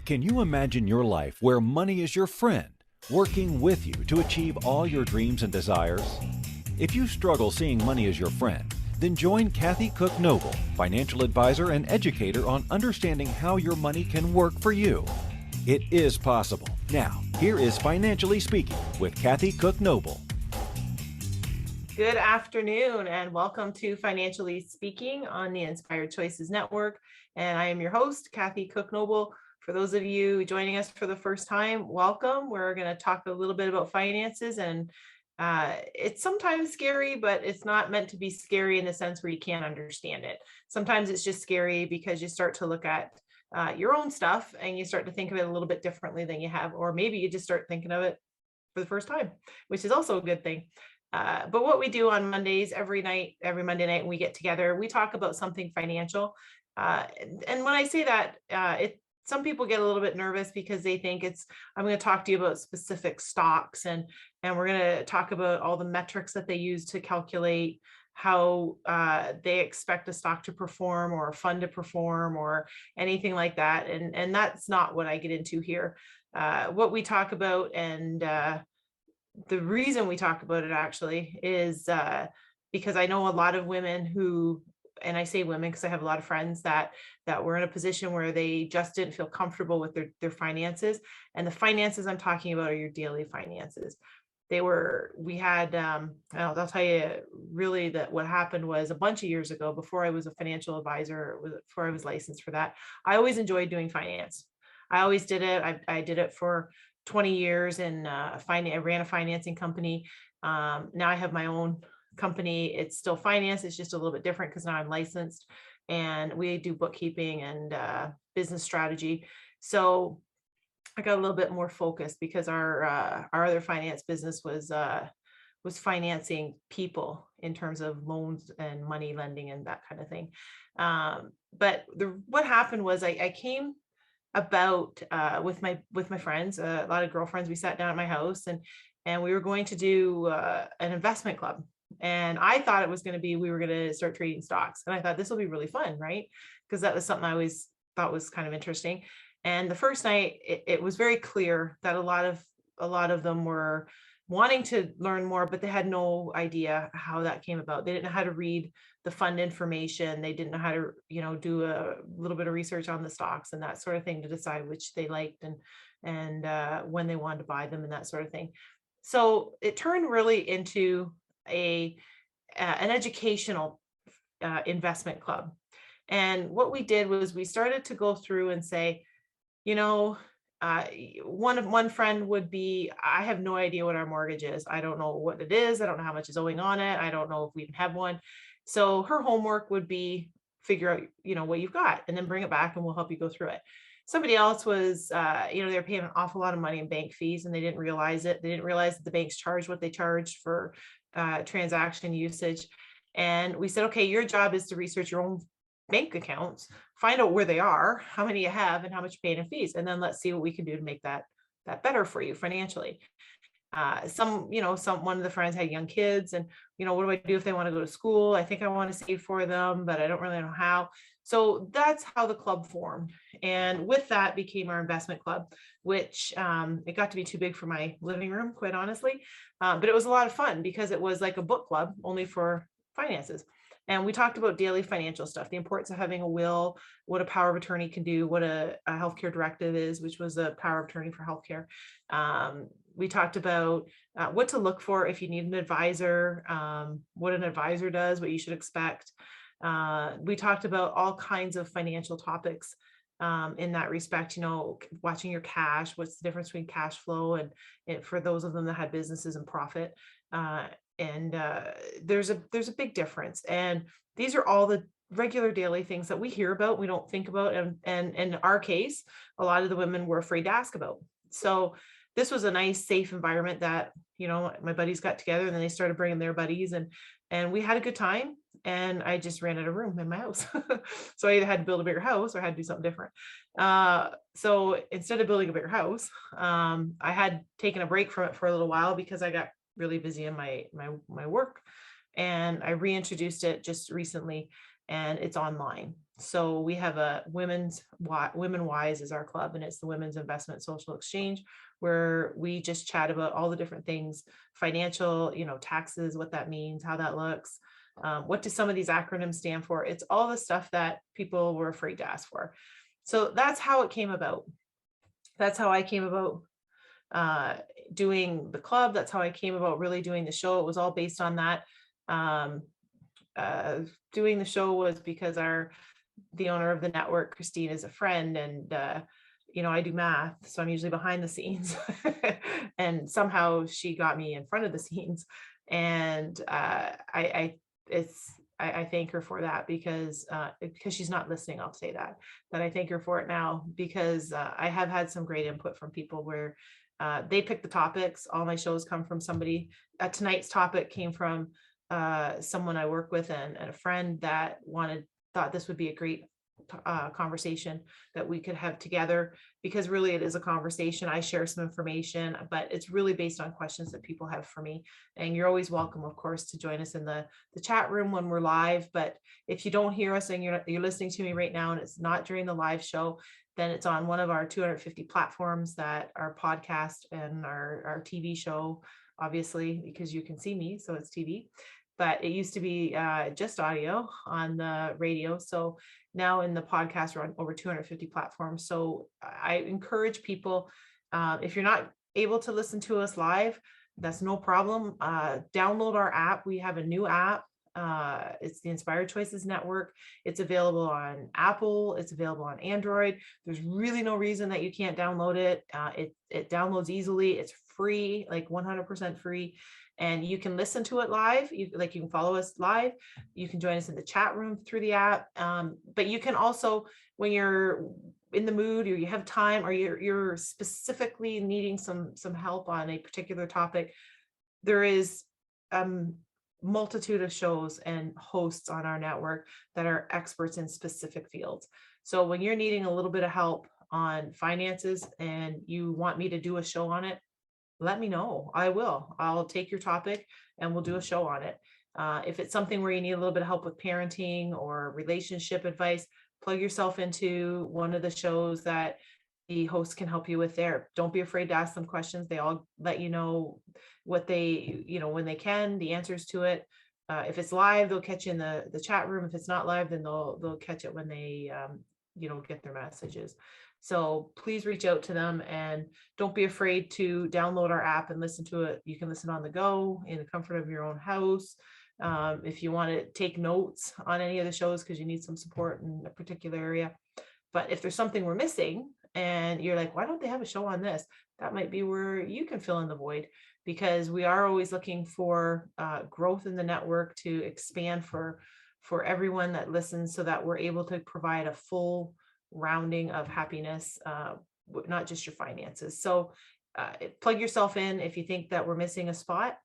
Can you imagine your life where money is your friend, working with you to achieve all your dreams and desires? If you struggle seeing money as your friend, then join Kathy Cook Noble, financial advisor and educator on understanding how your money can work for you. It is possible. Now, here is Financially Speaking with Kathy Cook Noble. Good afternoon and welcome to Financially Speaking on the Inspired Choices Network. And I am your host, Kathy Cook Noble. For those of you joining us for the first time, welcome. We're going to talk a little bit about finances, and it's sometimes scary, but it's not meant to be scary in the sense where you can't understand it. Sometimes it's just scary because you start to look at your own stuff and you start to think of it a little bit differently than you have, or maybe you just start thinking of it for the first time, which is also a good thing. But what we do on Mondays, every Monday night when we get together, we talk about something financial. And when I say that, some people get a little bit nervous because they think I'm going to talk to you about specific stocks and we're going to talk about all the metrics that they use to calculate how they expect a stock to perform or a fund to perform or anything like that. And that's not what I get into here. What we talk about and the reason we talk about it actually is because I know a lot of women who, and I say women because I have a lot of friends that were in a position where they just didn't feel comfortable with their finances. And the finances I'm talking about are your daily finances. I'll tell you really that what happened was a bunch of years ago, before I was a financial advisor, before I was licensed for that, I always enjoyed doing finance. I always did it. I did it for 20 years and I ran a financing company. Now I have my own company. It's still finance. It's just a little bit different because now I'm licensed and we do bookkeeping and business strategy. So I got a little bit more focused because our other finance business was financing people in terms of loans and money lending and that kind of thing. But what happened was I came about with my friends, a lot of girlfriends. We sat down at my house and we were going to do an investment club. And I thought it was going to be, we were going to start trading stocks. And I thought this will be really fun, right? Because that was something I always thought was kind of interesting. And the first night, it was very clear that a lot of them were wanting to learn more, but they had no idea how that came about. They didn't know how to read the fund information. They didn't know how to, do a little bit of research on the stocks and that sort of thing to decide which they liked and when they wanted to buy them and that sort of thing. So it turned really into an educational investment club. And what we did was we started to go through and say, one friend would be, I have no idea what our mortgage is. I don't know what it is. I don't know how much is owing on it. I don't know if we even have one. So her homework would be figure out, what you've got and then bring it back and we'll help you go through it. Somebody else was, they were paying an awful lot of money in bank fees and they didn't realize it. They didn't realize that the banks charged what they charged for transaction usage. And we said, okay, your job is to research your own bank accounts, find out where they are, how many you have and how much you're paying in fees. And then let's see what we can do to make that better for you financially. One of the friends had young kids and, what do I do if they want to go to school? I think I want to save for them, but I don't really know how. So that's how the club formed. And with that became our investment club, which it got to be too big for my living room, quite honestly. But it was a lot of fun because it was like a book club only for finances. And we talked about daily financial stuff, the importance of having a will, what a power of attorney can do, what a healthcare directive is, which was a power of attorney for healthcare. We talked about what to look for if you need an advisor, what an advisor does, what you should expect. We talked about all kinds of financial topics in that respect, watching your cash, what's the difference between cash flow and for those of them that had businesses and profit. There's a big difference. And these are all the regular daily things that we hear about, we don't think about. And in our case, a lot of the women were afraid to ask about. So this was a nice, safe environment that, my buddies got together and then they started bringing their buddies and we had a good time. And I just ran out of room in my house. So I either had to build a bigger house or I had to do something different. So instead of building a bigger house, I had taken a break from it for a little while because I got really busy in my work. And I reintroduced it just recently and it's online. So we have a Women Wise is our club, and it's the Women's Investment Social Exchange, where we just chat about all the different things, financial, taxes, what that means, how that looks. What do some of these acronyms stand for? It's all the stuff that people were afraid to ask for. So that's how it came about. That's how I came about doing the club. That's how I came about really doing the show. It was all based on that. Doing the show was because the owner of the network, Christine, is a friend, and I do math, so I'm usually behind the scenes, and somehow she got me in front of the scenes, and I thank her for that, because she's not listening. I'll say that I thank her for it now, because I have had some great input from people where they pick the topics. All my shows come from somebody. Tonight's topic came from someone I work with and a friend that thought this would be a great conversation that we could have together, because really it is a conversation. I share some information, but it's really based on questions that people have for me. And you're always welcome, of course, to join us in the chat room when we're live. But if you don't hear us and you're listening to me right now and it's not during the live show, then it's on one of our 250 platforms that our podcast and our TV show, obviously, because you can see me, so it's TV. But it used to be just audio on the radio. So now in the podcast, we're on over 250 platforms. So I encourage people, if you're not able to listen to us live, that's no problem. Download our app. We have a new app. It's the Inspired Choices Network. It's available on Apple. It's available on Android. There's really no reason that you can't download it. It downloads easily. It's free, like 100% free. And you can listen to it live. You can follow us live. You can join us in the chat room through the app. But you can also, when you're in the mood or you have time, or you're specifically needing some help on a particular topic, there is multitude of shows and hosts on our network that are experts in specific fields. So when you're needing a little bit of help on finances and you want me to do a show on it, let me know. I'll take your topic and we'll do a show on it. If it's something where you need a little bit of help with parenting or relationship advice, plug yourself into one of the shows that the host can help you with there. Don't be afraid to ask them questions. They all let you know what they, when they can, the answers to it. If it's live, they'll catch you in the chat room. If it's not live, then they'll catch it when they, get their messages. So please reach out to them, and don't be afraid to download our app and listen to it. You can listen on the go in the comfort of your own house. If you want to take notes on any of the shows because you need some support in a particular area. But if there's something we're missing and you're like, why don't they have a show on this? That might be where you can fill in the void, because we are always looking for growth in the network to expand for everyone that listens, so that we're able to provide a full rounding of happiness, not just your finances. So plug yourself in. If you think that we're missing a spot,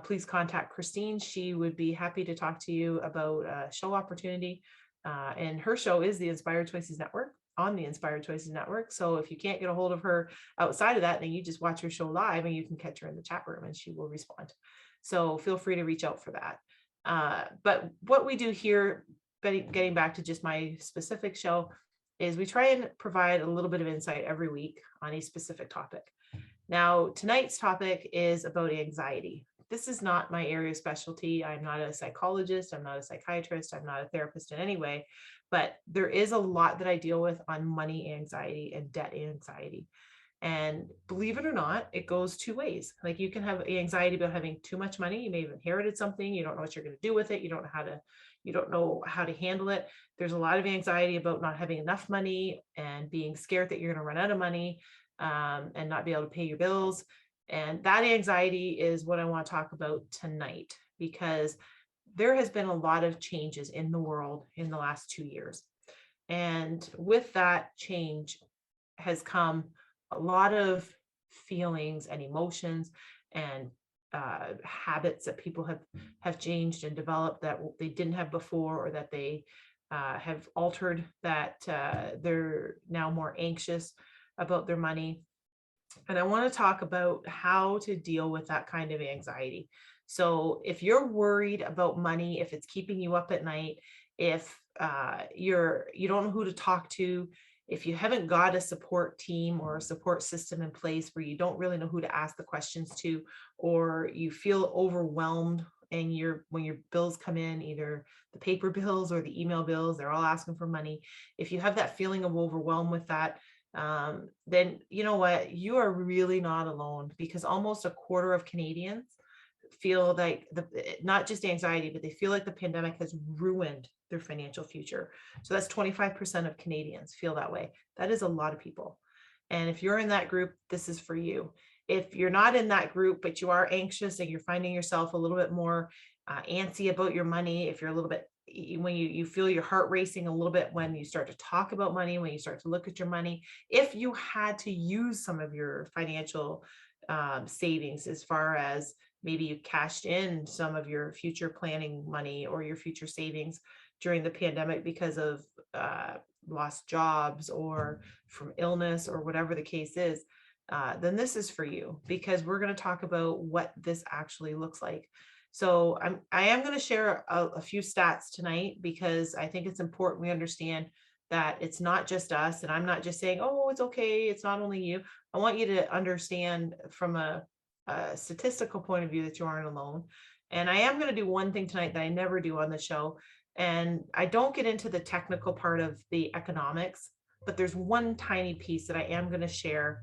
please contact Christine. She would be happy to talk to you about a show opportunity. And her show is the Inspired Choices Network, on the Inspired Choices Network. So if you can't get a hold of her outside of that, then you just watch her show live and you can catch her in the chat room and she will respond. So feel free to reach out for that. But what we do here, getting back to just my specific show, is we try and provide a little bit of insight every week on a specific topic. Now, tonight's topic is about anxiety. This is not my area of specialty. I'm not a psychologist. I'm not a psychiatrist. I'm not a therapist in any way, but there is a lot that I deal with on money anxiety and debt anxiety. And believe it or not, it goes two ways. Like, you can have anxiety about having too much money. You may have inherited something. You don't know what you're going to do with it. You don't know how to handle it. There's a lot of anxiety about not having enough money and being scared that you're going to run out of money and not be able to pay your bills. And that anxiety is what I want to talk about tonight, because there has been a lot of changes in the world in the last 2 years. And with that change has come a lot of feelings and emotions and habits that people have changed and developed that they didn't have before, or that they have altered, that they're now more anxious about their money. And I want to talk about how to deal with that kind of anxiety. So if you're worried about money, if it's keeping you up at night, if you don't know who to talk to, if you haven't got a support team or a support system in place where you don't really know who to ask the questions to, or you feel overwhelmed and when your bills come in, either the paper bills or the email bills, they're all asking for money. If you have that feeling of overwhelm with that, then you know what, you are really not alone, because almost a quarter of Canadians feel like not just anxiety, but they feel like the pandemic has ruined their financial future. So that's 25% of Canadians feel that way. That is a lot of people. And if you're in that group, this is for you. If you're not in that group, but you are anxious and you're finding yourself a little bit more antsy about your money, if you're a little bit, when you feel your heart racing a little bit when you start to talk about money, when you start to look at your money, if you had to use some of your financial savings, as far as maybe you cashed in some of your future planning money or your future savings during the pandemic because of lost jobs or from illness or whatever the case is, then this is for you, because we're going to talk about what this actually looks like. So I am going to share a few stats tonight, because I think it's important we understand that it's not just us, and I'm not just saying, oh, it's okay, it's not only you. I want you to understand from a statistical point of view that you aren't alone. And I am going to do one thing tonight that I never do on the show, and I don't get into the technical part of the economics, but there's one tiny piece that I am going to share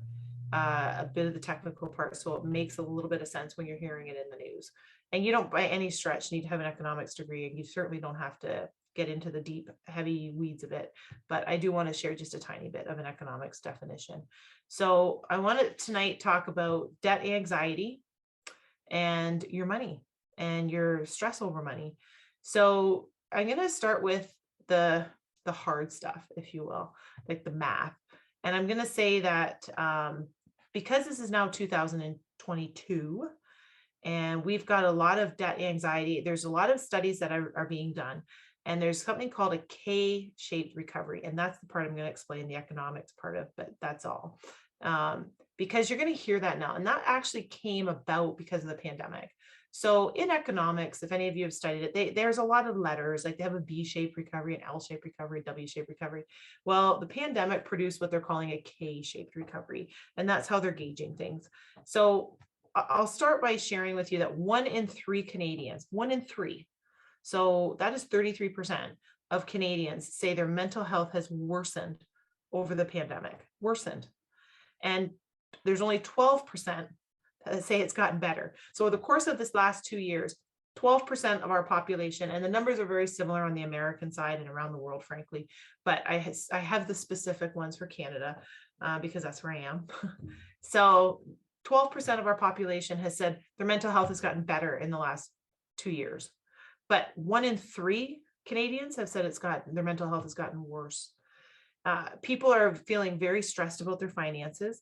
a bit of the technical part, so it makes a little bit of sense when you're hearing it in the news. And you don't by any stretch need to have an economics degree, and you certainly don't have to get into the deep, heavy weeds of it. But I do want to share just a tiny bit of an economics definition. So I want to tonight talk about debt anxiety and your money and your stress over money. So I'm going to start with the hard stuff, if you will, like the math. And I'm going to say that because this is now 2022, and we've got a lot of debt anxiety, there's a lot of studies that are being done. And there's something called a K-shaped recovery. And that's the part I'm going to explain the economics part of, but that's all. Because you're going to hear that now. And that actually came about because of the pandemic. So in economics, if any of you have studied it, there's a lot of letters, like they have a B-shaped recovery, an L-shaped recovery, W-shaped recovery. Well, the pandemic produced what they're calling a K-shaped recovery, and that's how they're gauging things. So I'll start by sharing with you that 1 in 3 Canadians, 1 in 3, so that is 33% of Canadians say their mental health has worsened over the pandemic, worsened. And there's only 12% that say it's gotten better. So over the course of this last 2 years, 12% of our population, and the numbers are very similar on the American side and around the world, frankly, but I have the specific ones for Canada because that's where I am. So 12% of our population has said their mental health has gotten better in the last 2 years. But 1 in 3 Canadians have said their mental health has gotten worse. People are feeling very stressed about their finances.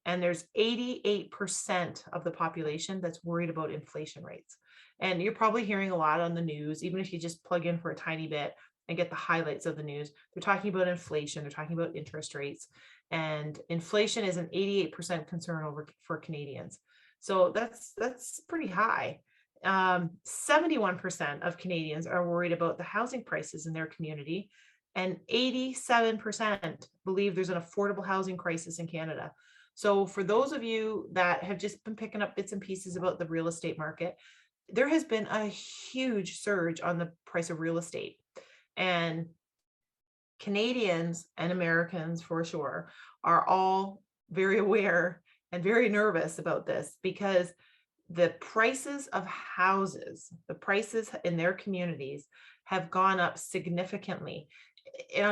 And there's 88% of the population that's worried about inflation rates. And you're probably hearing a lot on the news, even if you just plug in for a tiny bit and get the highlights of the news. They're talking about inflation, they're talking about interest rates. And inflation is an 88% concern for Canadians. So that's pretty high. 71% of Canadians are worried about the housing prices in their community, and 87% believe there's an affordable housing crisis in Canada. So for those of you that have just been picking up bits and pieces about the real estate market, there has been a huge surge on the price of real estate. And Canadians and Americans, for sure, are all very aware and very nervous about this, because the prices of houses, the prices in their communities have gone up significantly.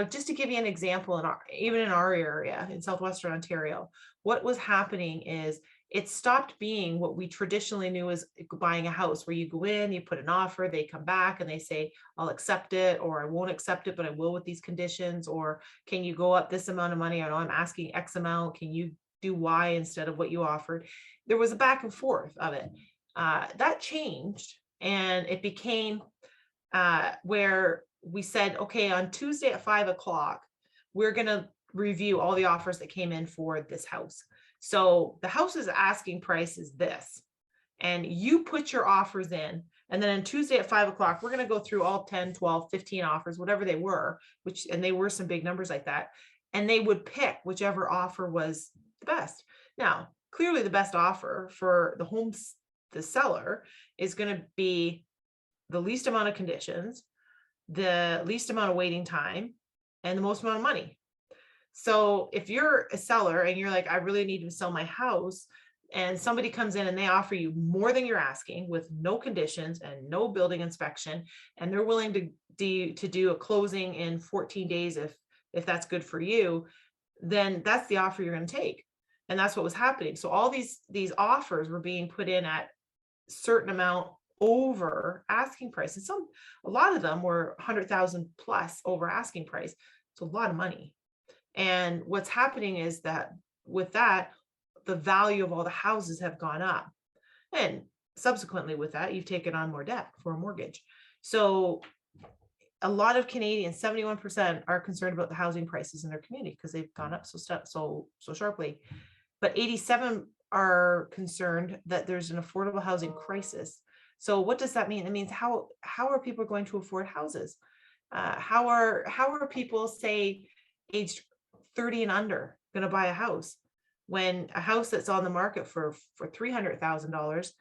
Just to give you an example, even in our area in Southwestern Ontario, what was happening is it stopped being what we traditionally knew as buying a house, where you go in, you put an offer, they come back and they say, I'll accept it, or I won't accept it, but I will with these conditions, or can you go up this amount of money? I know I'm asking X amount, can you do Y instead of what you offered? There was a back and forth of it. That changed, and it became where we said, okay, on Tuesday at 5 o'clock, we're going to review all the offers that came in for this house. So the house's asking price is this, and you put your offers in, And then on Tuesday at 5 o'clock, we're going to go through all 10, 12, 15 offers, whatever they were, and they were some big numbers like that. And they would pick whichever offer was the best. Now, clearly the best offer for the seller is going to be the least amount of conditions, the least amount of waiting time, and the most amount of money. So if you're a seller and you're like, I really need to sell my house, and somebody comes in and they offer you more than you're asking with no conditions and no building inspection, and they're willing to do a closing in 14 days if that's good for you, then that's the offer you're going to take. And that's what was happening. So all these offers were being put in at certain amount over asking price, and a lot of them were 100,000 plus over asking price. It's a lot of money. And what's happening is that with that, the value of all the houses have gone up. And subsequently with that, you've taken on more debt for a mortgage. So a lot of Canadians, 71%, are concerned about the housing prices in their community because they've gone up so sharply. But 87 are concerned that there's an affordable housing crisis. So what does that mean? It means how are people going to afford houses? How are people, say, aged 30 and under, going to buy a house when a house that's on the market for $300,000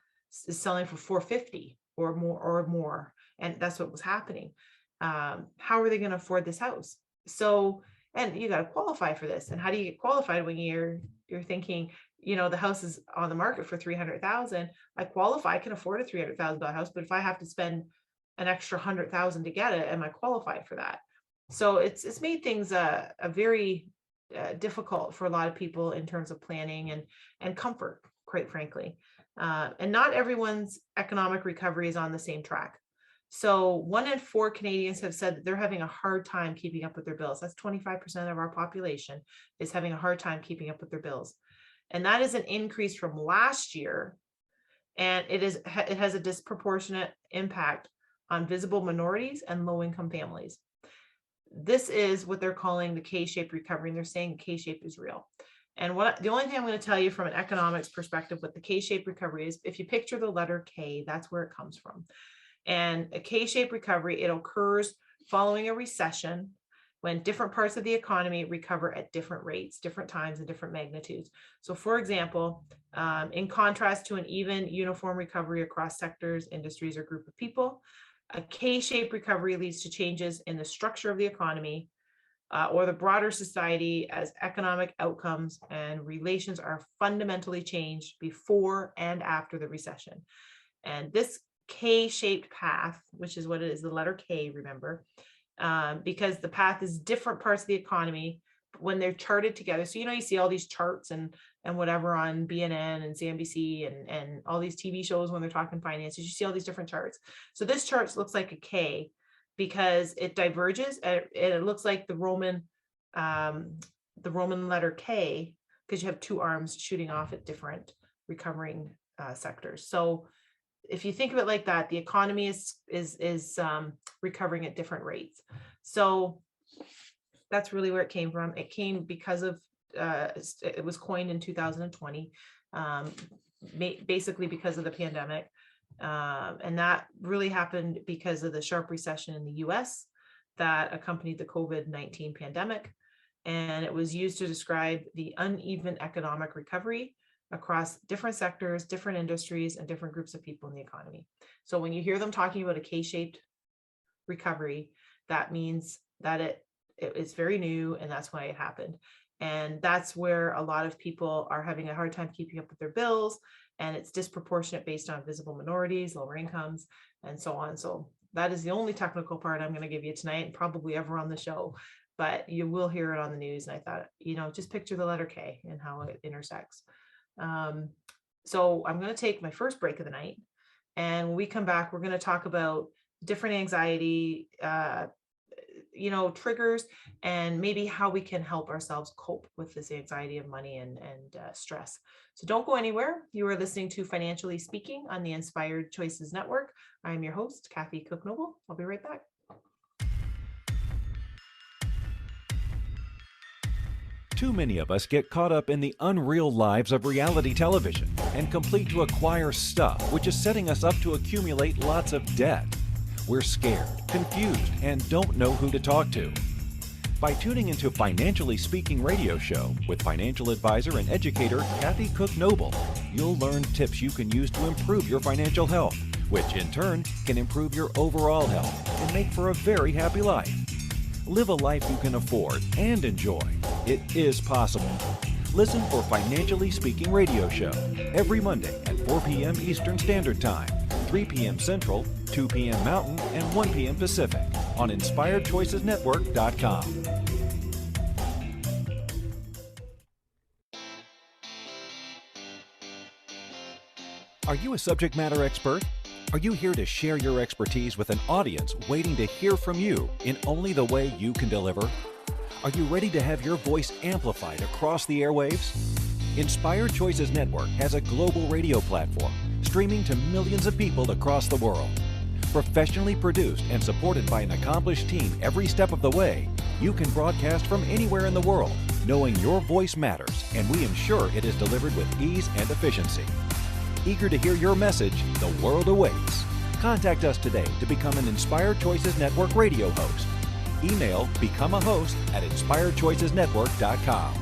is selling for $450 or more? And that's what was happening. How are they going to afford this house? So, and you got to qualify for this. And how do you get qualified when you're thinking, the house is on the market for $300,000? I qualify, I can afford a $300,000 house, but if I have to spend an extra $100,000 to get it, am I qualified for that? So it's made things a very difficult for a lot of people in terms of planning and comfort, quite frankly. And not everyone's economic recovery is on the same track. So 1 in 4 Canadians have said that they're having a hard time keeping up with their bills. That's 25% of our population is having a hard time keeping up with their bills. And that is an increase from last year. And it has a disproportionate impact on visible minorities and low-income families. This is what they're calling the K-shaped recovery, and they're saying K-shape is real. And the only thing I'm going to tell you from an economics perspective with the K-shaped recovery is, if you picture the letter K, that's where it comes from. And a K-shaped recovery, it occurs following a recession when different parts of the economy recover at different rates, different times, and different magnitudes. So for example, in contrast to an even uniform recovery across sectors, industries, or group of people, a K-shaped recovery leads to changes in the structure of the economy or the broader society as economic outcomes and relations are fundamentally changed before and after the recession. And this K-shaped path, which is what it is, the letter K, remember, because the path is different parts of the economy when they're charted together. So, you see all these charts and whatever on BNN and CNBC and all these TV shows when they're talking finances, you see all these different charts. So this chart looks like a K because it diverges. It looks like the Roman letter K because you have two arms shooting off at different recovering sectors. So if you think of it like that, the economy is recovering at different rates. So that's really where it came from. It came because of it was coined in 2020, basically because of the pandemic. And that really happened because of the sharp recession in the US that accompanied the COVID-19 pandemic. And it was used to describe the uneven economic recovery across different sectors, different industries, and different groups of people in the economy. So when you hear them talking about a K-shaped recovery, that means that it is very new, and that's why it happened. And that's where a lot of people are having a hard time keeping up with their bills, and it's disproportionate based on visible minorities, lower incomes, and so on. So that is the only technical part I'm going to give you tonight, and probably ever on the show, but you will hear it on the news. And I thought, just picture the letter K and how it intersects. So I'm going to take my first break of the night, and when we come back, we're going to talk about different anxiety, triggers, and maybe how we can help ourselves cope with this anxiety of money and stress. So don't go anywhere. You are listening to Financially Speaking on the Inspired Choices Network. I am your host, Kathy Cook-Noble. I'll be right back. Too many of us get caught up in the unreal lives of reality television and complete to acquire stuff, which is setting us up to accumulate lots of debt. We're scared, confused, and don't know who to talk to. By tuning into Financially Speaking radio show with financial advisor and educator Kathy Cook Noble, you'll learn tips you can use to improve your financial health, which in turn can improve your overall health and make for a very happy life. Live a life you can afford and enjoy. It is possible. Listen for Financially Speaking radio show every Monday at 4 p.m. Eastern Standard Time, 3 p.m. Central, 2 p.m. Mountain, and 1 p.m. Pacific on InspiredChoicesNetwork.com. Are you a subject matter expert? Are you here to share your expertise with an audience waiting to hear from you in only the way you can deliver? Are you ready to have your voice amplified across the airwaves? Inspired Choices Network has a global radio platform streaming to millions of people across the world. Professionally produced and supported by an accomplished team every step of the way, you can broadcast from anywhere in the world, knowing your voice matters, and we ensure it is delivered with ease and efficiency. Eager to hear your message, the world awaits. Contact us today to become an Inspired Choices Network radio host. Email becomeahost@inspiredchoicesnetwork.com.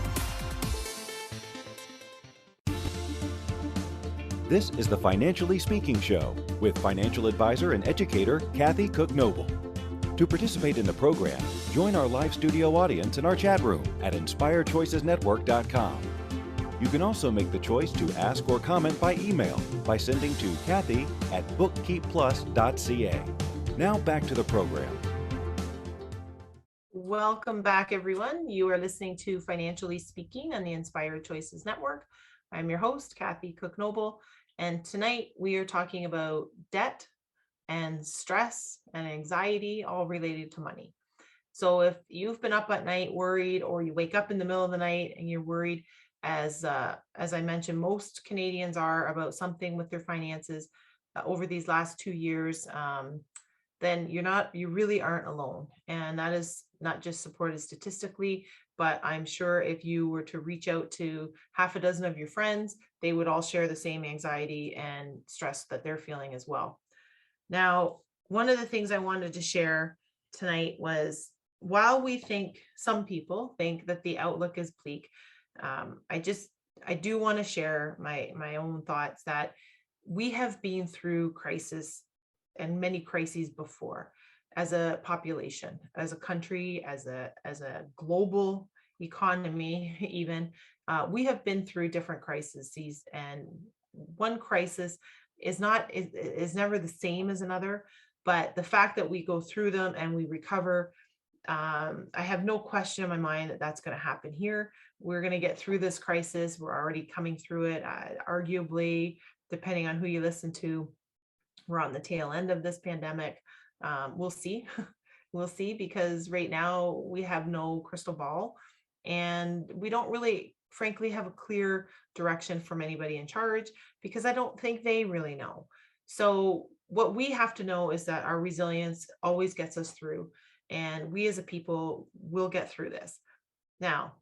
This is the Financially Speaking Show with financial advisor and educator Kathy Cook Noble. To participate in the program, join our live studio audience in our chat room at inspiredchoicesnetwork.com. You can also make the choice to ask or comment by email by sending to Kathy@bookkeepplus.ca. Now back to the program. Welcome back, everyone. You are listening to Financially Speaking on the Inspired Choices Network. I'm your host, Kathy Cook Noble, and tonight we are talking about debt and stress and anxiety, all related to money. So if you've been up at night worried, or you wake up in the middle of the night and you're worried, as I mentioned, most Canadians are, about something with their finances over these last 2 years, then you really aren't alone. And that is not just supported statistically, but I'm sure if you were to reach out to half a dozen of your friends, they would all share the same anxiety and stress that they're feeling as well. Now, one of the things I wanted to share tonight was, while some people think that the outlook is bleak, I do want to share my own thoughts that we have been through crisis and many crises before, as a population, as a country, as a global economy. Even we have been through different crises, and one crisis is never the same as another. But the fact that we go through them and we recover, I have no question in my mind that that's going to happen here. We're going to get through this crisis. We're already coming through it. Arguably, depending on who you listen to, we're on the tail end of this pandemic. We'll see. We'll see, because right now we have no crystal ball, and we don't really, frankly, have a clear direction from anybody in charge, because I don't think they really know. So what we have to know is that our resilience always gets us through, and we as a people will get through this. Now,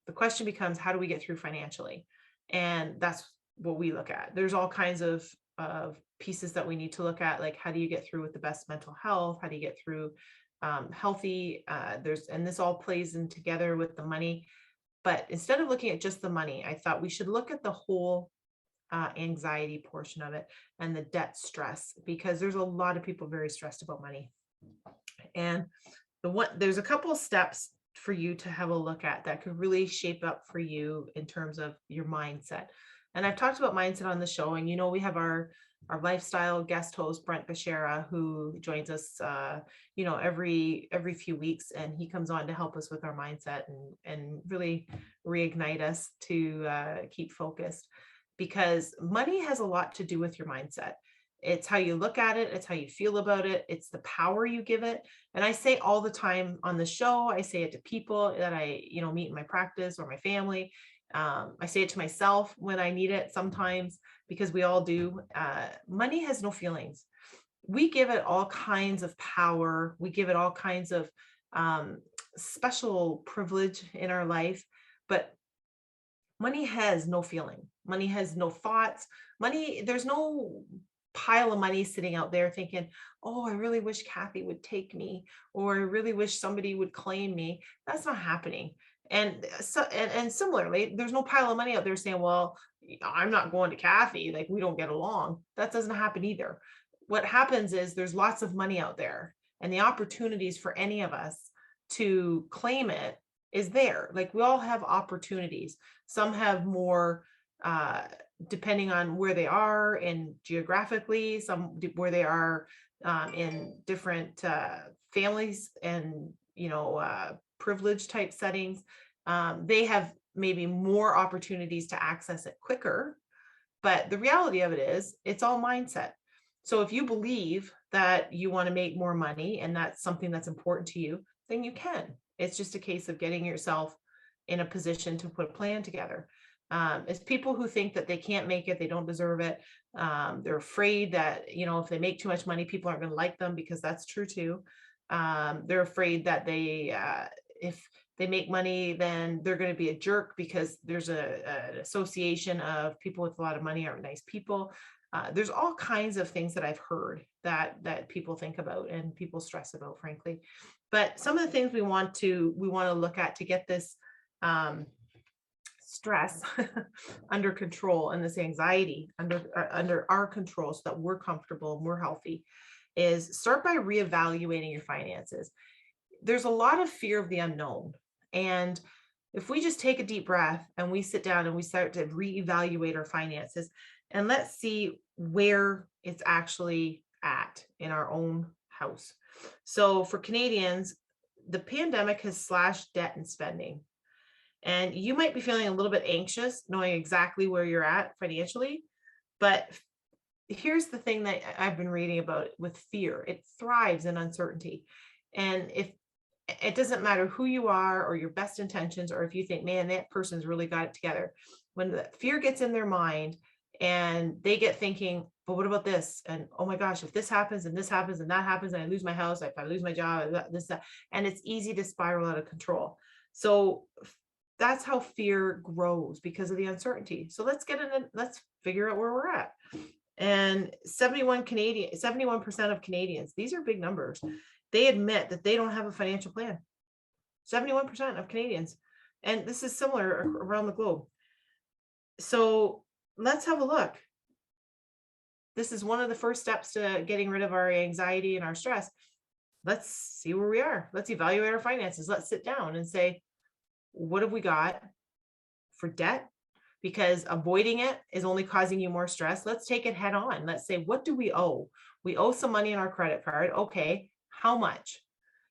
the question becomes, how do we get through financially? And that's what we look at. There's all kinds of pieces that we need to look at, like, how do you get through with the best mental health? How do you get through healthy? And this all plays in together with the money. But instead of looking at just the money, I thought we should look at the whole anxiety portion of it and the debt stress, because there's a lot of people very stressed about money. And there's a couple of steps for you to have a look at that could really shape up for you in terms of your mindset. And I've talked about mindset on the show, and we have our lifestyle guest host, Brent Bashara, who joins us every few weeks, and he comes on to help us with our mindset and really reignite us to keep focused, because money has a lot to do with your mindset. It's how you look at it. It's how you feel about it. It's the power you give it. And I say all the time on the show, I say it to people that I, meet in my practice or my family. I say it to myself when I need it sometimes, because we all do. Money has no feelings. We give it all kinds of power. We give it all kinds of special privilege in our life. But money has no feeling. Money has no thoughts. Money, there's no pile of money sitting out there thinking, oh, I really wish Kathy would take me, or I really wish somebody would claim me. That's not happening. And similarly, there's no pile of money out there saying, well, I'm not going to Kathy, like we don't get along. That doesn't happen either. What happens is there's lots of money out there, and the opportunities for any of us to claim it is there. Like we all have opportunities. Some have more depending on where they are and geographically, some where they are in different families and privileged type settings. They have maybe more opportunities to access it quicker. But the reality of it is it's all mindset. So if you believe that you want to make more money and that's something that's important to you, then you can. It's just a case of getting yourself in a position to put a plan together. It's people who think that they can't make it, they don't deserve it. They're afraid that, if they make too much money, people aren't going to like them, because that's true too. They're afraid that if they make money, then they're going to be a jerk because there's an association of people with a lot of money aren't nice people. There's all kinds of things that I've heard that people think about and people stress about, frankly. But some of the things we want to look at to get this stress under control and this anxiety under our control, so that we're comfortable and we're healthy, is start by reevaluating your finances. There's a lot of fear of the unknown. And if we just take a deep breath and we sit down and we start to reevaluate our finances, and let's see where it's actually at in our own house. So for Canadians, the pandemic has slashed debt and spending. And you might be feeling a little bit anxious knowing exactly where you're at financially. But here's the thing that I've been reading about with fear: it thrives in uncertainty. And if it doesn't matter who you are or your best intentions, or if you think, man, that person's really got it together, when the fear gets in their mind and they get thinking, but what about this? And oh my gosh, if this happens and this happens and that happens, and I lose my house, if I lose my job, that, and it's easy to spiral out of control. So that's how fear grows, because of the uncertainty. So let's figure out where we're at. And 71% of Canadians, these are big numbers, they admit that they don't have a financial plan. 71% of Canadians. And this is similar around the globe. So let's have a look. This is one of the first steps to getting rid of our anxiety and our stress. Let's see where we are. Let's evaluate our finances. Let's sit down and say, what have we got for debt? Because avoiding it is only causing you more stress. Let's take it head on. Let's say, what do we owe? We owe some money on our credit card. Okay, how much?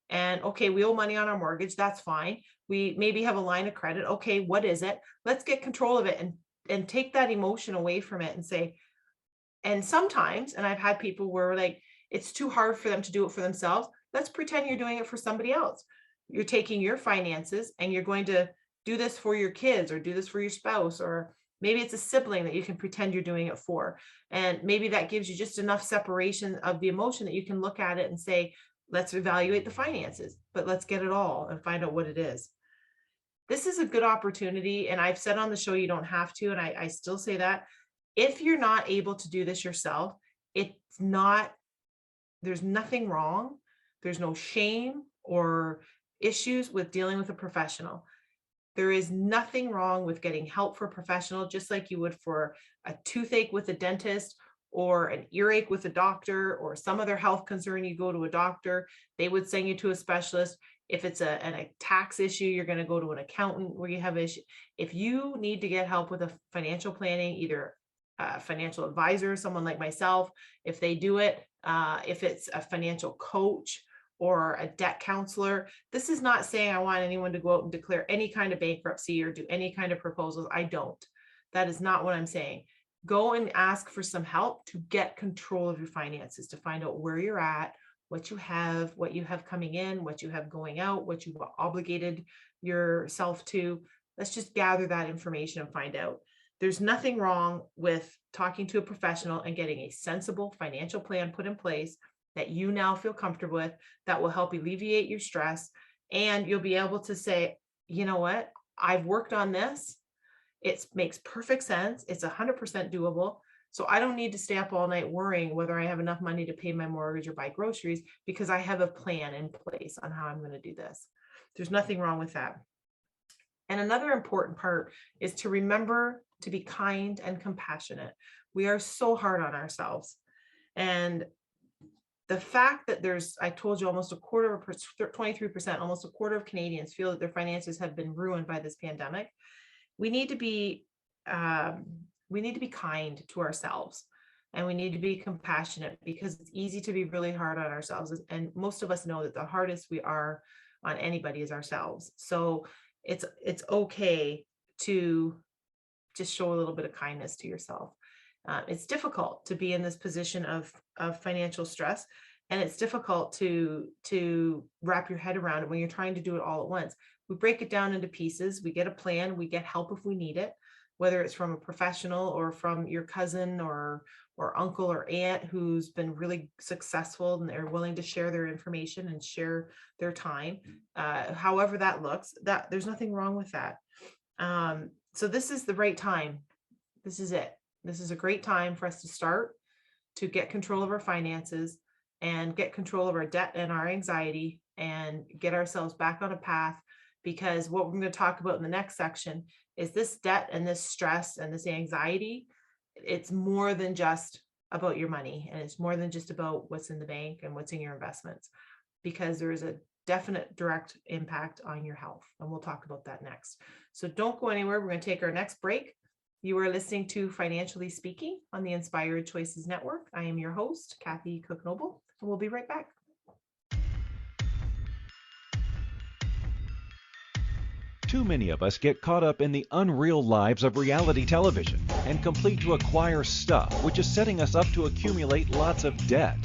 And okay, we owe money on our mortgage. That's fine. We maybe have a line of credit. Okay, what is it? Let's get control of it and take that emotion away from it and say, and sometimes, and I've had people where like, it's too hard for them to do it for themselves. Let's pretend you're doing it for somebody else. You're taking your finances and you're going to do this for your kids, or do this for your spouse, or maybe it's a sibling that you can pretend you're doing it for. And maybe that gives you just enough separation of the emotion that you can look at it and say, let's evaluate the finances, but let's get it all and find out what it is. This is a good opportunity. And I've said on the show, you don't have to. And I still say that if you're not able to do this yourself, there's nothing wrong. There's no shame or issues with dealing with a professional. There is nothing wrong with getting help for a professional, just like you would for a toothache with a dentist, or an earache with a doctor, or some other health concern. You go to a doctor, they would send you to a specialist. If it's a tax issue, you're going to go to an accountant where you have issue. If you need to get help with a financial planning, either a financial advisor, someone like myself, if they do it, if it's a financial coach or a debt counselor. This is not saying I want anyone to go out and declare any kind of bankruptcy or do any kind of proposals. I don't. That is not what I'm saying. Go and ask for some help to get control of your finances, to find out where you're at, what you have coming in, what you have going out, what you've obligated yourself to. Let's just gather that information and find out. There's nothing wrong with talking to a professional and getting a sensible financial plan put in place that you now feel comfortable with, that will help alleviate your stress. And you'll be able to say, you know what, I've worked on this. It makes perfect sense. It's 100% doable. So I don't need to stay up all night worrying whether I have enough money to pay my mortgage or buy groceries, because I have a plan in place on how I'm going to do this. There's nothing wrong with that. And another important part is to remember to be kind and compassionate. We are so hard on ourselves. And the fact that I told you, almost a quarter of 23%, almost a quarter of Canadians feel that their finances have been ruined by this pandemic. We need to be kind to ourselves, and we need to be compassionate, because it's easy to be really hard on ourselves. And most of us know that the hardest we are on anybody is ourselves. So it's okay to just show a little bit of kindness to yourself. It's difficult to be in this position of financial stress, and it's difficult to wrap your head around it when you're trying to do it all at once. We break it down into pieces. We get a plan. We get help if we need it, whether it's from a professional or from your cousin or uncle or aunt who's been really successful and they're willing to share their information and share their time. However that looks, that there's nothing wrong with that. So this is the right time. This is it. This is a great time for us to start to get control of our finances and get control of our debt and our anxiety and get ourselves back on a path. Because what we're going to talk about in the next section is this debt and this stress and this anxiety. It's more than just about your money, and it's more than just about what's in the bank and what's in your investments, because there is a definite direct impact on your health. And we'll talk about that next. So don't go anywhere. We're going to take our next break. You are listening to Financially Speaking on the Inspired Choices Network. I am your host, Kathy Cook-Noble, and we'll be right back. Too many of us get caught up in the unreal lives of reality television and complete to acquire stuff, which is setting us up to accumulate lots of debt.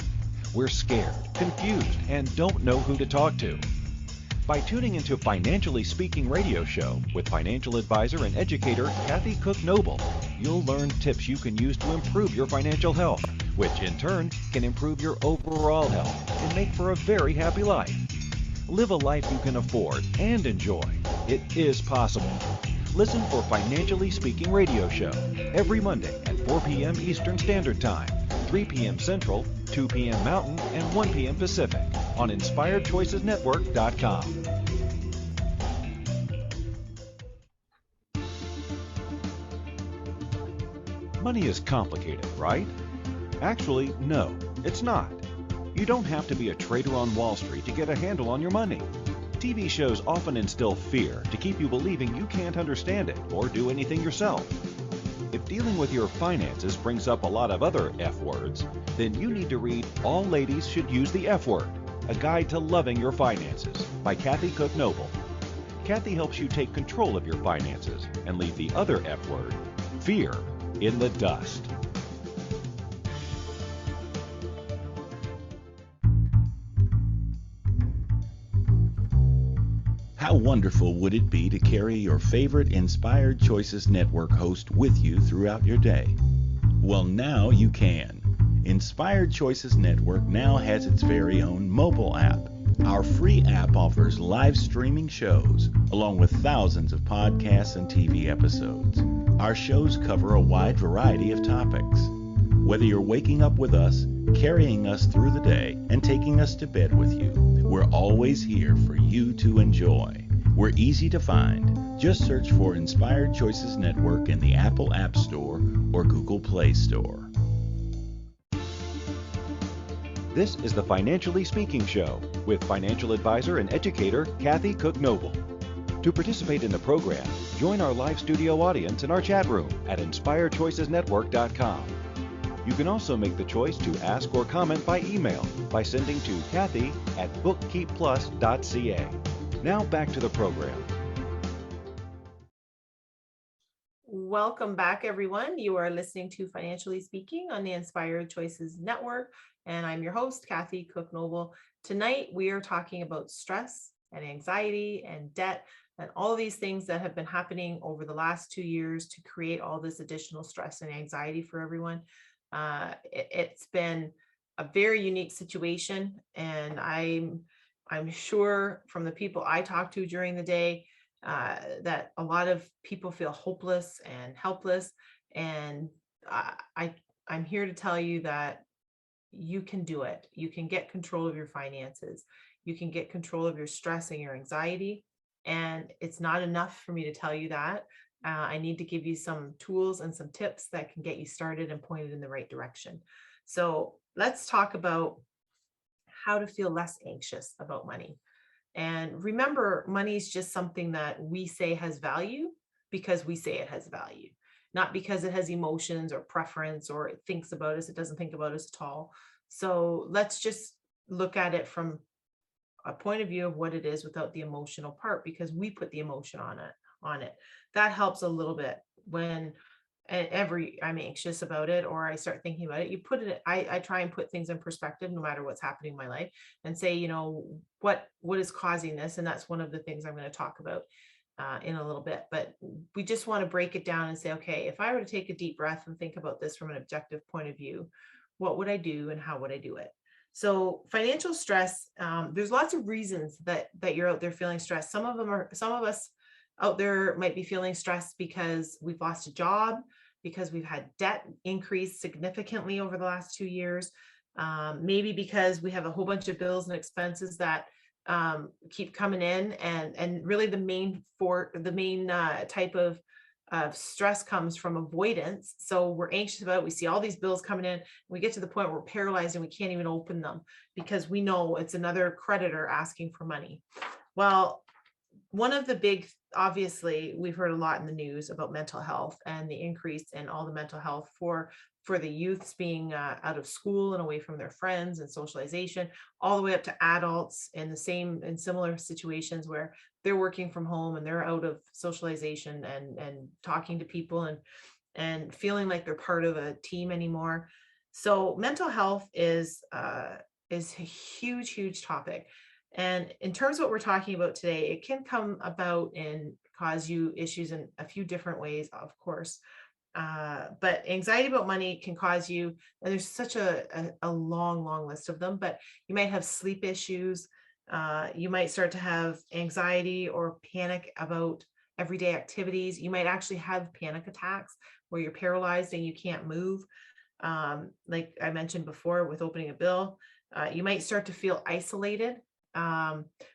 We're scared, confused, and don't know who to talk to. By tuning into Financially Speaking radio show with financial advisor and educator Kathy Cook-Noble, you'll learn tips you can use to improve your financial health, which in turn can improve your overall health and make for a very happy life. Live a life you can afford and enjoy. It is possible. Listen for Financially Speaking radio show every Monday at 4 p.m. Eastern Standard Time, 3 p.m. Central, 2 p.m. Mountain, and 1 p.m. Pacific on InspiredChoicesNetwork.com. Money is complicated, right? Actually, no, it's not. You don't have to be a trader on Wall Street to get a handle on your money. TV shows often instill fear to keep you believing you can't understand it or do anything yourself. If dealing with your finances brings up a lot of other F words, then you need to read All Ladies Should Use the F Word, A Guide to Loving Your Finances by Kathy Cook-Noble. Kathy helps you take control of your finances and leave the other F word, fear, in the dust. How wonderful would it be to carry your favorite Inspired Choices Network host with you throughout your day? Well, now you can. Inspired Choices Network now has its very own mobile app. Our free app offers live streaming shows, along with thousands of podcasts and TV episodes. Our shows cover a wide variety of topics. Whether you're waking up with us, carrying us through the day, and taking us to bed with you, we're always here for you to enjoy. We're easy to find. Just search for Inspired Choices Network in the Apple App Store or Google Play Store. This is the Financially Speaking Show with financial advisor and educator Kathy Cook-Noble. To participate in the program, join our live studio audience in our chat room at InspiredChoicesNetwork.com. You can also make the choice to ask or comment by email by sending to Kathy@bookkeepplus.ca. Now back to the program. Welcome back, everyone. You are listening to Financially Speaking on the Inspired Choices Network, and I'm your host, Kathy Cook-Noble. Tonight, we are talking about stress and anxiety and debt and all these things that have been happening over the last 2 years to create all this additional stress and anxiety for everyone. It's been a very unique situation, and I'm sure from the people I talk to during the day, that a lot of people feel hopeless and helpless. And I'm here to tell you that you can do it. You can get control of your finances. You can get control of your stress and your anxiety. And it's not enough for me to tell you that. I need to give you some tools and some tips that can get you started and pointed in the right direction. So let's talk about how to feel less anxious about money. And remember, money is just something that we say has value because we say it has value, not because it has emotions or preference or it thinks about us. It doesn't think about us at all. So let's just look at it from a point of view of what it is without the emotional part, because we put the emotion on it. That helps a little bit when I'm anxious about it or I start thinking about it. You put it, I try and put things in perspective no matter what's happening in my life and say, what is causing this? And that's one of the things I'm going to talk about in a little bit. But we just want to break it down and say, okay, if I were to take a deep breath and think about this from an objective point of view, what would I do and how would I do it? So financial stress, there's lots of reasons that you're out there feeling stressed. Some of us out there might be feeling stressed because we've lost a job, because we've had debt increase significantly over the last 2 years, maybe because we have a whole bunch of bills and expenses that keep coming in, and really the main type of stress comes from avoidance. So we're anxious about it. We see all these bills coming in. We get to the point where we're paralyzed and we can't even open them because we know it's another creditor asking for money. Well, one of the big, obviously, we've heard a lot in the news about mental health and the increase in all the mental health for the youths being out of school and away from their friends and socialization, all the way up to adults in similar situations where they're working from home and they're out of socialization and talking to people and feeling like they're part of a team anymore. So mental health is a huge topic. And in terms of what we're talking about today, it can come about and cause you issues in a few different ways, of course. But anxiety about money can cause you, and there's such a long list of them, but you might have sleep issues. You might start to have anxiety or panic about everyday activities. You might actually have panic attacks where you're paralyzed and you can't move. Like I mentioned before with opening a bill, you might start to feel isolated,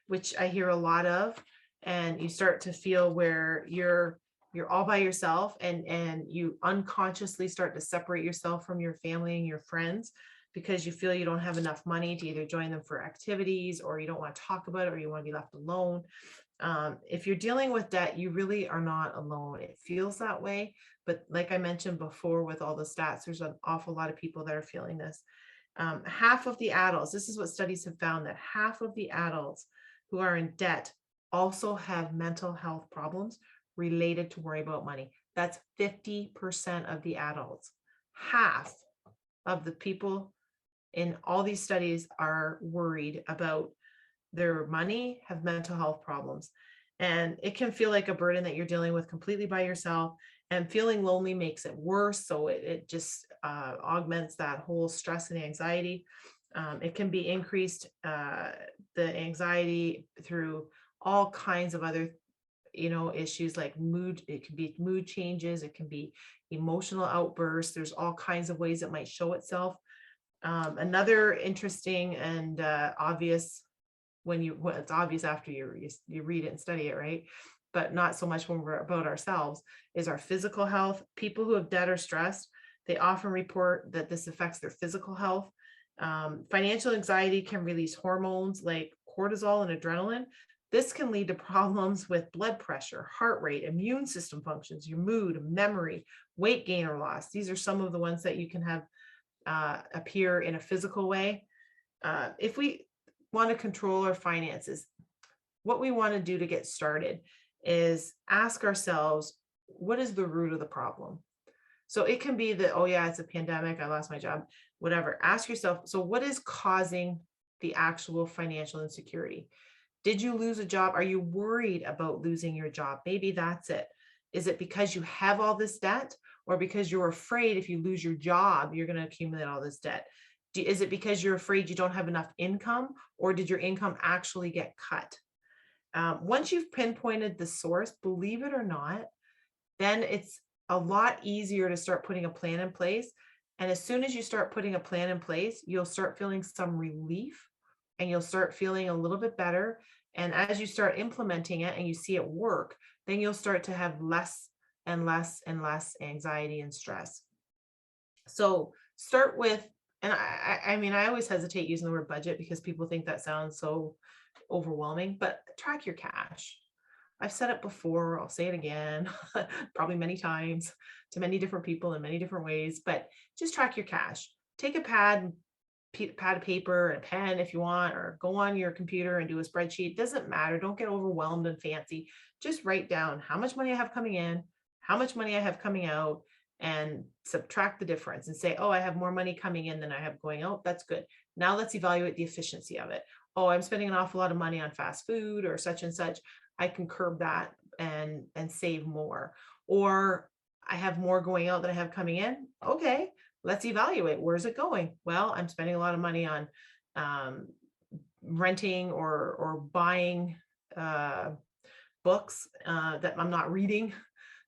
which I hear a lot of, and you start to feel where you're all by yourself and you unconsciously start to separate yourself from your family and your friends because you feel you don't have enough money to either join them for activities, or you don't want to talk about it, or you want to be left alone. If you're dealing with debt, you really are not alone. It feels that way, but like I mentioned before with all the stats, there's an awful lot of people that are feeling this. Half of the adults, this is what studies have found, that half of the adults who are in debt also have mental health problems related to worry about money. That's 50% of the adults. Half of the people in all these studies are worried about their money, have mental health problems. And it can feel like a burden that you're dealing with completely by yourself, and feeling lonely makes it worse. So it just augments that whole stress and anxiety. It can be increased, the anxiety, through all kinds of other issues like mood. It can be mood changes. It can be emotional outbursts. There's all kinds of ways it might show itself. Another interesting and obvious, it's obvious after you read it and study it, right? But not so much when we're about ourselves, is our physical health. People who have debt or stressed, they often report that this affects their physical health. Financial anxiety can release hormones like cortisol and adrenaline. This can lead to problems with blood pressure, heart rate, immune system functions, your mood, memory, weight gain or loss. These are some of the ones that you can have appear in a physical way. If we want to control our finances, what we want to do to get started is ask ourselves, what is the root of the problem? So it can be that, oh yeah, it's a pandemic, I lost my job, whatever. Ask yourself, so what is causing the actual financial insecurity? Did you lose a job? Are you worried about losing your job? Maybe that's it. Is it because you have all this debt, or because you're afraid if you lose your job, you're going to accumulate all this debt? Is it because you're afraid you don't have enough income, or did your income actually get cut? Once you've pinpointed the source, believe it or not, then it's a lot easier to start putting a plan in place. And as soon as you start putting a plan in place, you'll start feeling some relief and you'll start feeling a little bit better. And as you start implementing it and you see it work, then you'll start to have less and less and less anxiety and stress. So start with, and I mean, I always hesitate using the word budget because people think that sounds so overwhelming, but track your cash. I've said it before, I'll say it again, probably many times to many different people in many different ways, but just track your cash. Take a pad of paper and a pen if you want, or go on your computer and do a spreadsheet. Doesn't matter. Don't get overwhelmed and fancy. Just write down how much money I have coming in, how much money I have coming out, and subtract the difference and say, oh, I have more money coming in than I have going out. That's good. Now let's evaluate the efficiency of it. Oh, I'm spending an awful lot of money on fast food or such and such. I can curb that and save more. Or I have more going out than I have coming in. Okay, let's evaluate. Where's it going? Well, I'm spending a lot of money on renting or buying books that I'm not reading.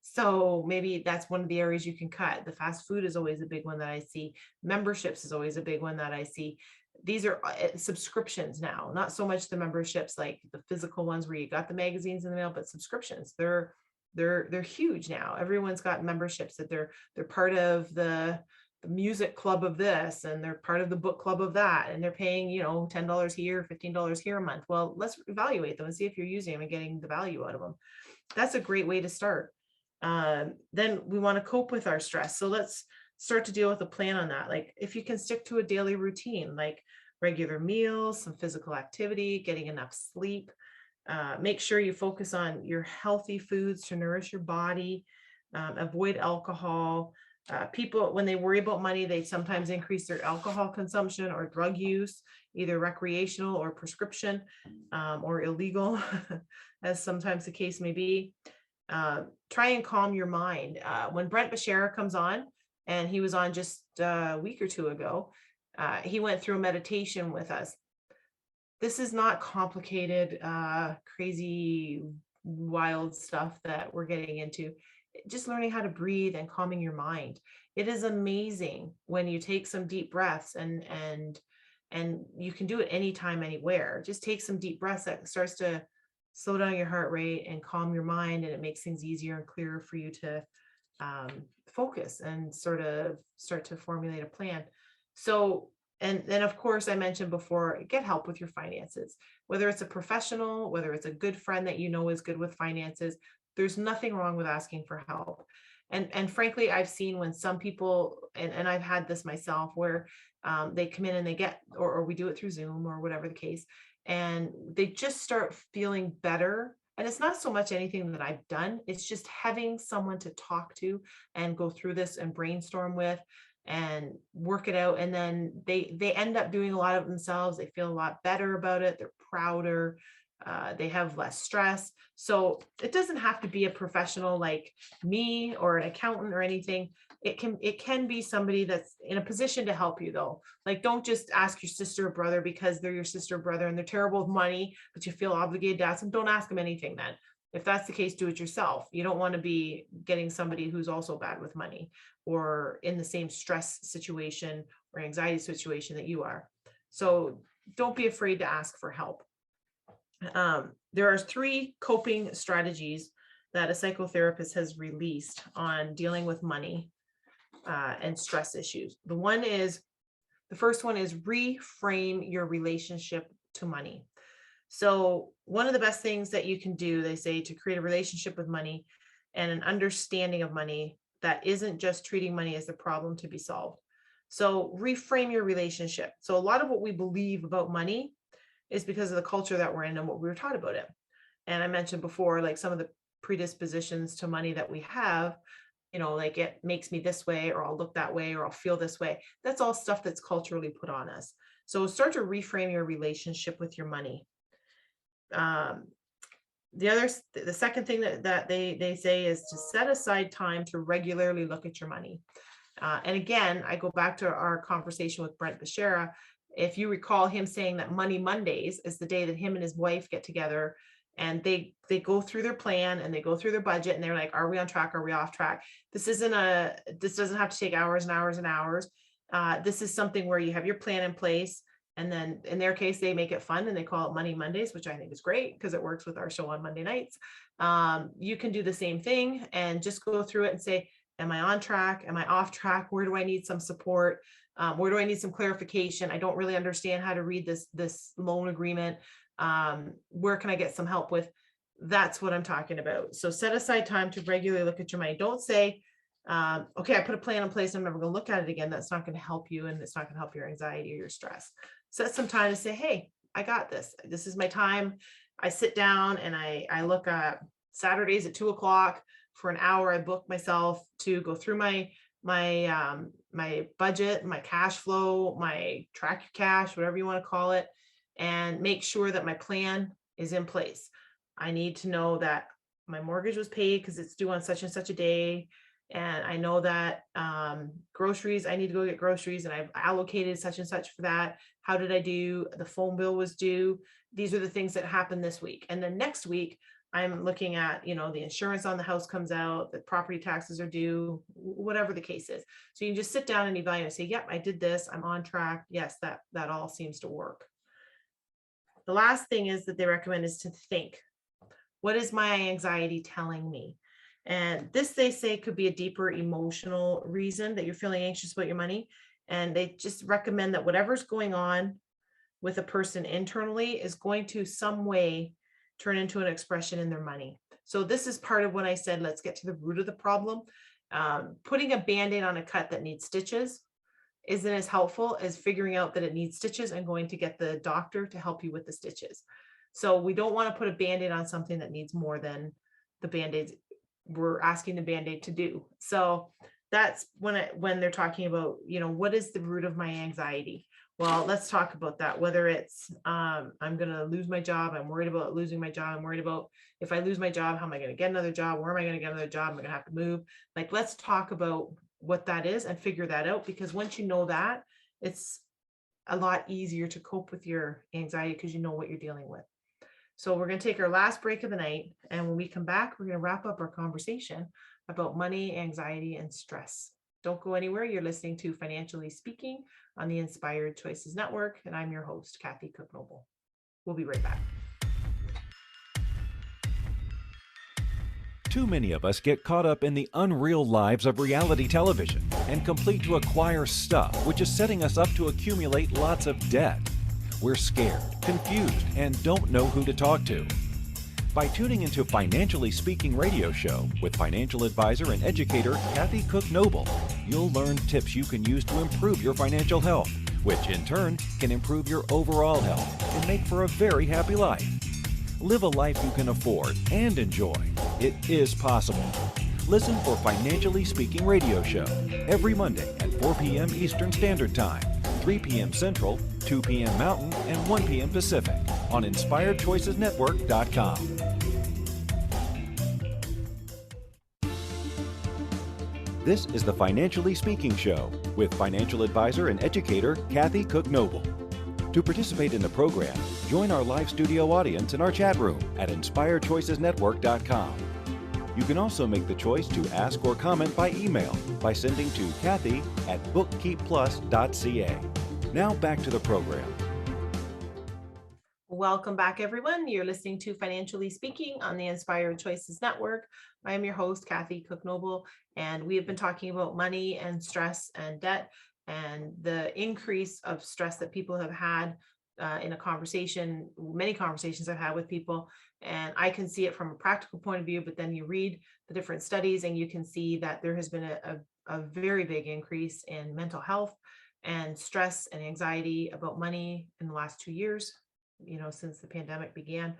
So maybe that's one of the areas you can cut. The fast food is always a big one that I see. Memberships is always a big one that I see. These are subscriptions now, not so much the memberships like the physical ones where you got the magazines in the mail, but subscriptions. They're huge now. Everyone's got memberships that they're part of the music club of this, and they're part of the book club of that, and they're paying, $10 here, $15 here a month. Well, let's evaluate them and see if you're using them and getting the value out of them. That's a great way to start. Then we want to cope with our stress. So let's start to deal with a plan on that. Like if you can stick to a daily routine, like regular meals, some physical activity, getting enough sleep, make sure you focus on your healthy foods to nourish your body, avoid alcohol. People, when they worry about money, they sometimes increase their alcohol consumption or drug use, either recreational or prescription, or illegal, as sometimes the case may be. Try and calm your mind. When Brent Bashara comes on, and he was on just a week or two ago, he went through a meditation with us. This is not complicated, crazy, wild stuff that we're getting into. Just learning how to breathe and calming your mind. It is amazing when you take some deep breaths, and you can do it anytime, anywhere. Just take some deep breaths that starts to slow down your heart rate and calm your mind, and it makes things easier and clearer for you to focus and sort of start to formulate a plan. So, and then of course I mentioned before, get help with your finances, whether it's a professional, whether it's a good friend that you know is good with finances. There's nothing wrong with asking for help. And frankly, I've seen when some people, and I've had this myself, where they come in and they get, or we do it through Zoom or whatever the case, and they just start feeling better. And it's not so much anything that I've done. It's just having someone to talk to and go through this and brainstorm with and work it out. And then they end up doing a lot of it themselves. They feel a lot better about it. They're prouder. They have less stress. So it doesn't have to be a professional like me or an accountant or anything. It can be somebody that's in a position to help you, though. Like, don't just ask your sister or brother because they're your sister or brother and they're terrible with money, but you feel obligated to ask them. Don't ask them anything then. If that's the case, do it yourself. You don't want to be getting somebody who's also bad with money or in the same stress situation or anxiety situation that you are. So don't be afraid to ask for help. There are 3 coping strategies that a psychotherapist has released on dealing with money and stress issues. The first one is reframe your relationship to money. So one of the best things that you can do, they say, to create a relationship with money and an understanding of money that isn't just treating money as the problem to be solved. So reframe your relationship. So a lot of what we believe about money is because of the culture that we're in and what we were taught about it. And I mentioned before, like some of the predispositions to money that we have, like it makes me this way, or I'll look that way, or I'll feel this way. That's all stuff that's culturally put on us. So start to reframe your relationship with your money. The second thing that they say is to set aside time to regularly look at your money. And again, I go back to our conversation with Brent Bashara. If you recall him saying that Money Mondays is the day that him and his wife get together and they go through their plan and they go through their budget and they're like, are we on track? Are we off track? This doesn't have to take hours and hours and hours. This is something where you have your plan in place. And then in their case, they make it fun and they call it Money Mondays, which I think is great because it works with our show on Monday nights. You can do the same thing and just go through it and say, am I on track? Am I off track? Where do I need some support? Where do I need some clarification? I don't really understand how to read this loan agreement. Where can I get some help with? That's what I'm talking about. So set aside time to regularly look at your money. Don't say, okay, I put a plan in place, I'm never going to look at it again. That's not going to help you, and it's not going to help your anxiety or your stress. Set some time to say, hey, I got this. This is my time. I sit down and I look at Saturdays at 2:00 for an hour. I book myself to go through my budget, my cash flow, my track your cash, whatever you want to call it, and make sure that my plan is in place. I need to know that my mortgage was paid because it's due on such and such a day. And I know that groceries, I need to go get groceries and I've allocated such and such for that. How did I do? The phone bill was due. These are the things that happened this week. And then next week, I'm looking at, the insurance on the house comes out, the property taxes are due, whatever the case is. So you can just sit down and evaluate and say, yep, I did this. I'm on track. Yes, that all seems to work. The last thing is that they recommend is to think, what is my anxiety telling me? And this, they say, could be a deeper emotional reason that you're feeling anxious about your money. And they just recommend that whatever's going on with a person internally is going to some way turn into an expression in their money. So this is part of when I said, let's get to the root of the problem. Putting a Band-Aid on a cut that needs stitches isn't as helpful as figuring out that it needs stitches and going to get the doctor to help you with the stitches. So we don't want to put a Band-Aid on something that needs more than the Band-Aids we're asking the Band-Aid to do. So that's when they're talking about, what is the root of my anxiety? Well, let's talk about that. Whether it's I'm going to lose my job, I'm worried about losing my job, I'm worried about if I lose my job, how am I going to get another job? Where am I going to get another job? Am I going to have to move? Like, let's talk about what that is and figure that out, because once you know that, it's a lot easier to cope with your anxiety because you know what you're dealing with. So we're going to take our last break of the night. And when we come back, we're going to wrap up our conversation about money, anxiety, and stress. Don't go anywhere. You're listening to Financially Speaking on the Inspired Choices Network. And I'm your host, Kathy Cook Noble. We'll be right back. Too many of us get caught up in the unreal lives of reality television and complete to acquire stuff, which is setting us up to accumulate lots of debt. We're scared, confused, and don't know who to talk to. By tuning into Financially Speaking radio show with financial advisor and educator Kathy Cook Noble, you'll learn tips you can use to improve your financial health, which in turn can improve your overall health and make for a very happy life. Live a life you can afford and enjoy. It is possible. Listen for Financially Speaking radio show every Monday at 4 p.m. Eastern Standard Time, 3 p.m. Central, 2 p.m. Mountain, and 1 p.m. Pacific on InspiredChoicesNetwork.com. This is the Financially Speaking Show with financial advisor and educator Kathy Cook Noble. To participate in the program, join our live studio audience in our chat room at InspiredChoicesNetwork.com. You can also make the choice to ask or comment by email by sending to Kathy@bookkeepplus.ca. Now back to the program. Welcome back, everyone. You're listening to Financially Speaking on the Inspired Choices Network. I am your host, Kathy Cook Noble, and we have been talking about money and stress and debt and the increase of stress that people have had in a conversation, many conversations I've had with people. And I can see it from a practical point of view, but then you read the different studies and you can see that there has been a very big increase in mental health and stress and anxiety about money in the last 2 years, since the pandemic began.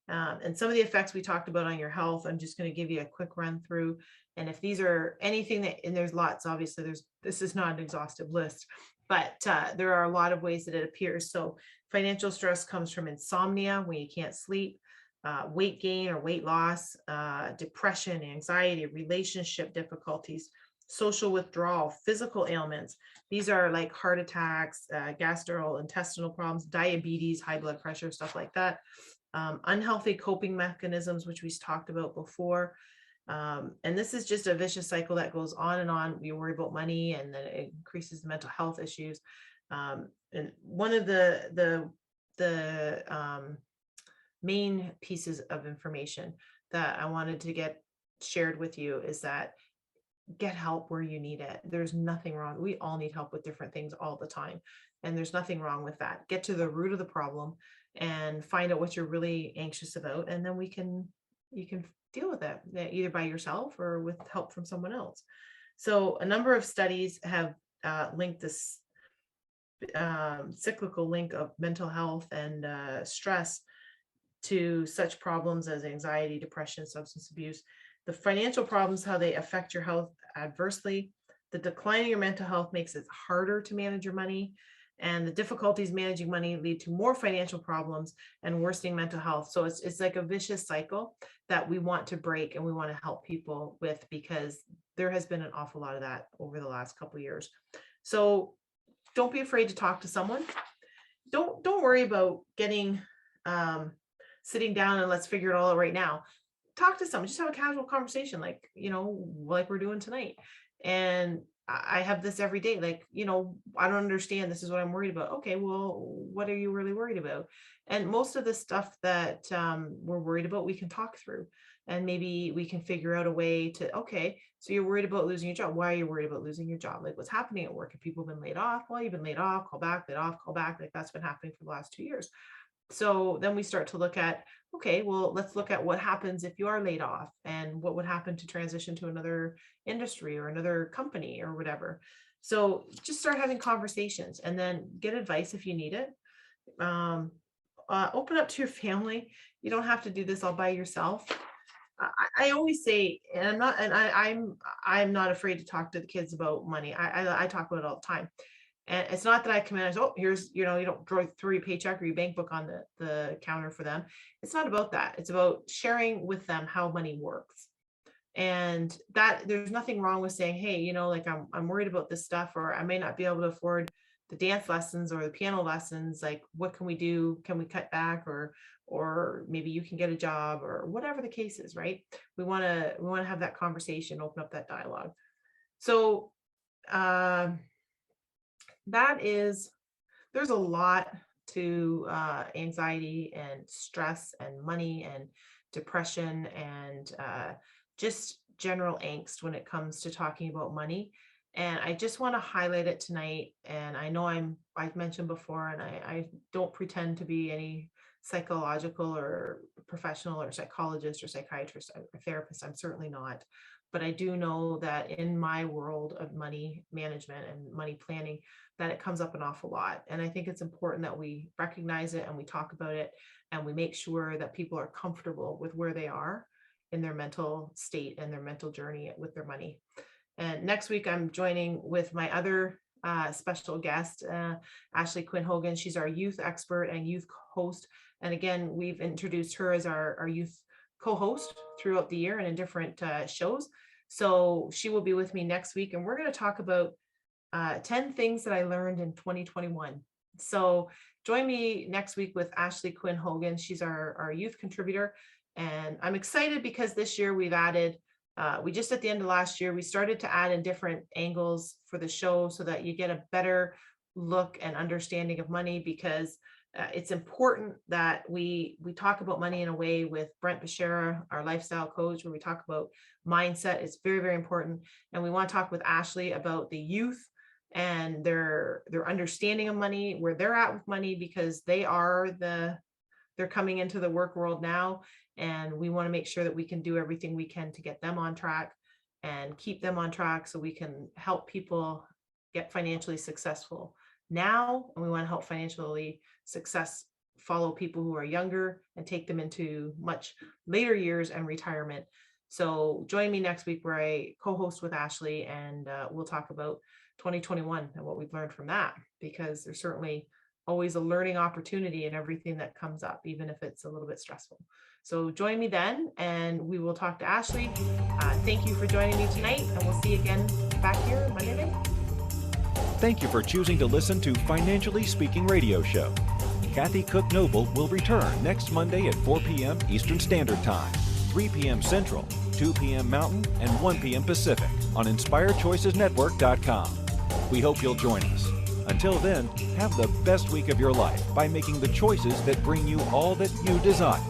And some of the effects we talked about on your health, I'm just going to give you a quick run through. And if these are anything that, and there's lots, obviously this is not an exhaustive list, but there are a lot of ways that it appears. So financial stress comes from insomnia, when you can't sleep, weight gain or weight loss, depression, anxiety, relationship difficulties, social withdrawal, physical ailments. These are like heart attacks, gastrointestinal problems, diabetes, high blood pressure, stuff like that. unhealthy coping mechanisms, which we talked about before. And this is just a vicious cycle that goes on and on. We worry about money, and then it increases the mental health issues. And one of the main pieces of information that I wanted to get shared with you is that get help where you need it. There's nothing wrong. We all need help with different things all the time. And there's nothing wrong with that. Get to the root of the problem and find out what you're really anxious about. And then you can deal with it either by yourself or with help from someone else. So a number of studies have linked this cyclical link of mental health and stress to such problems as anxiety, depression, substance abuse, the financial problems, how they affect your health adversely, the decline in your mental health makes it harder to manage your money, and the difficulties managing money lead to more financial problems and worsening mental health. So it's like a vicious cycle that we want to break, and we want to help people with, because there has been an awful lot of that over the last couple of years. So don't be afraid to talk to someone. Don't worry about getting sitting down and let's figure it all out right now. Talk to someone, just have a casual conversation, like we're doing tonight. And I have this every day, I don't understand, this is what I'm worried about. Okay, well, what are you really worried about? And most of the stuff that we're worried about, we can talk through, and maybe we can figure out a way to, okay, so you're worried about losing your job. Why are you worried about losing your job? Like, what's happening at work? If people have been laid off, well, you've been laid off, call back, laid off, call back. Like, that's been happening for the last 2 years. So then we start to look at, okay, well, let's look at what happens if you are laid off, and what would happen to transition to another industry or another company or whatever. So just start having conversations, and then get advice if you need it. Open up to your family. You don't have to do this all by yourself. I always say, and I'm not afraid to talk to the kids about money. I talk about it all the time. And it's not that I come in and say, oh, here's, you don't throw your paycheck or your bank book on the counter for them. It's not about that. It's about sharing with them how money works. And that there's nothing wrong with saying, hey, I'm worried about this stuff, or I may not be able to afford the dance lessons or the piano lessons. Like, what can we do? Can we cut back? Or maybe you can get a job, or whatever the case is, right? We want to have that conversation, open up that dialogue. So, there's a lot to anxiety and stress and money and depression and just general angst when it comes to talking about money. And I just want to highlight it tonight. And I know I've mentioned before, and I don't pretend to be any psychological or professional or psychologist or psychiatrist or therapist. I'm certainly not. But I do know that in my world of money management and money planning, that it comes up an awful lot. And I think it's important that we recognize it, and we talk about it, and we make sure that people are comfortable with where they are in their mental state and their mental journey with their money. And next week, I'm joining with my other special guest, Ashley Quinn Hogan. She's our youth expert and youth host. And again, we've introduced her as our youth co-host throughout the year and in different shows. So she will be with me next week, and we're going to talk about 10 things that I learned in 2021. So join me next week with Ashley Quinn Hogan. She's our youth contributor, and I'm excited because this year we've added, we just at the end of last year, we started to add in different angles for the show so that you get a better look and understanding of money, because it's important that we talk about money in a way with Brent Bashara, our lifestyle coach, where we talk about mindset. It's very, very important. And we want to talk with Ashley about the youth and their understanding of money, where they're at with money, because they're coming into the work world now. And we want to make sure that we can do everything we can to get them on track and keep them on track, so we can help people get financially successful now. And we want to help financially follow people who are younger and take them into much later years and retirement. So join me next week, where I co-host with Ashley, and we'll talk about 2021 and what we've learned from that, because there's certainly always a learning opportunity in everything that comes up, even if it's a little bit stressful. So join me then, and we will talk to Ashley. Thank you for joining me tonight, and we'll see you again back here Monday night. Thank you for choosing to listen to Financially Speaking Radio Show. Kathy Cook Noble will return next Monday at 4 p.m. Eastern Standard Time, 3 p.m. Central, 2 p.m. Mountain, and 1 p.m. Pacific on InspiredChoicesNetwork.com. We hope you'll join us. Until then, have the best week of your life by making the choices that bring you all that you desire.